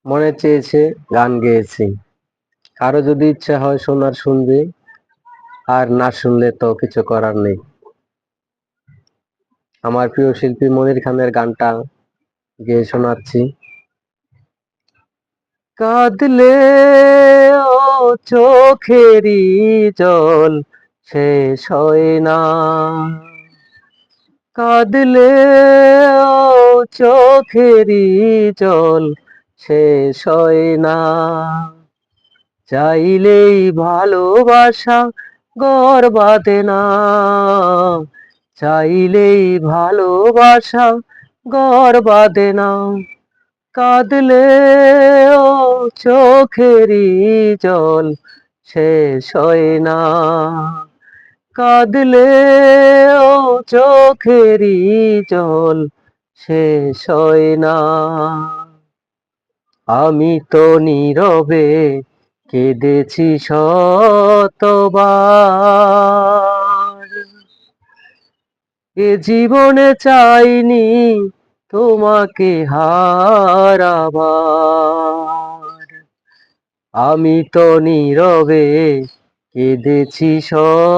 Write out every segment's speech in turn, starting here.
মনে চেয়েছে গান গেয়েছি, কারো যদি ইচ্ছা হয় শোনার শুনবে, আর না শুনলে তো কিছু করার নেই। আমার প্রিয় শিল্পী মনির খানের গানটা গেয়ে শোনাচ্ছি। কাঁদলে ও চোখেরই জল শেষ হয় না, কাঁদলে ও চোখেরই জল শেষ হয় না, চাইলেই ভালোবাসা ঘর বাঁধে না, চাইলেই ভালোবাসা ঘর বাঁধে না, কাঁদলে ও চোখেরই জল শেষ হয় না, কাঁদলে ও চোখেরই জল শেষ হয় না। আমি তো নীরবে কেঁদেছি শতবার, এ জীবনে চাইনি তোমাকে হারাবার। আমি তো নীরবে কেঁদেছি শতবার,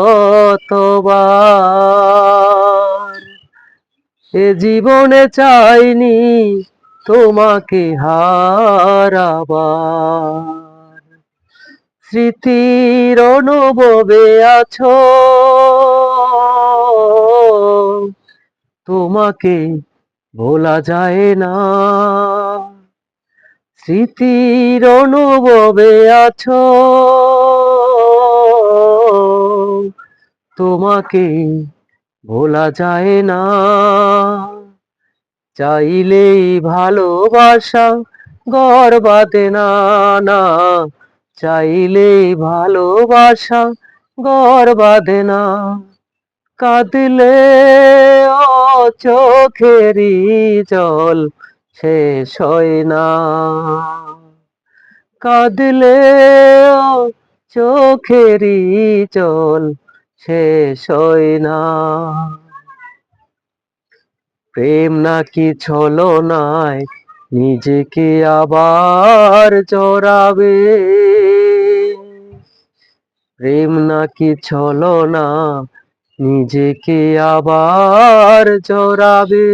এ জীবনে চাইনি তোমাকে হারাবার। স্মৃতির অনুভবে আছো তোমাকে ভোলা যায় না, স্মৃতির অনুভবে আছো তোমাকে ভোলা যায় না, চাইলেই ভালোবাসা ঘর বাঁধে না, না চাইলেই ভালোবাসা ঘর বাঁধে না, কাঁদলে ও চোখেরই জল শেষ হয় না, কাঁদলে ও চোখেরই জল শেষ হয় না। প্রেম নাকি ছলনায় নিজেকে আবার জড়াবে, প্রেম নাকি ছলনা নিজেকে আবার জড়াবে,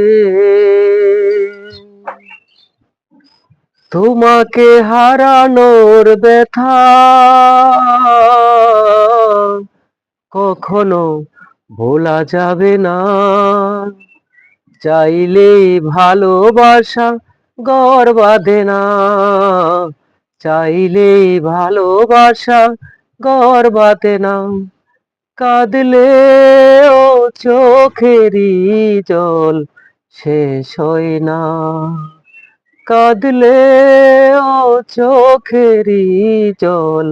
তোমাকে হারানোর ব্যথা কখনো ভোলা যাবে না, চাইলেই ভালোবাসা ঘর বাঁধে না, চাইলেই ভালোবাসা ঘর বাঁধে না, কাঁদলে ও চোখেরই জল শেষ হয় না, কাঁদলে ও চোখেরই জল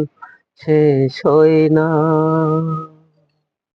শেষ হয় না।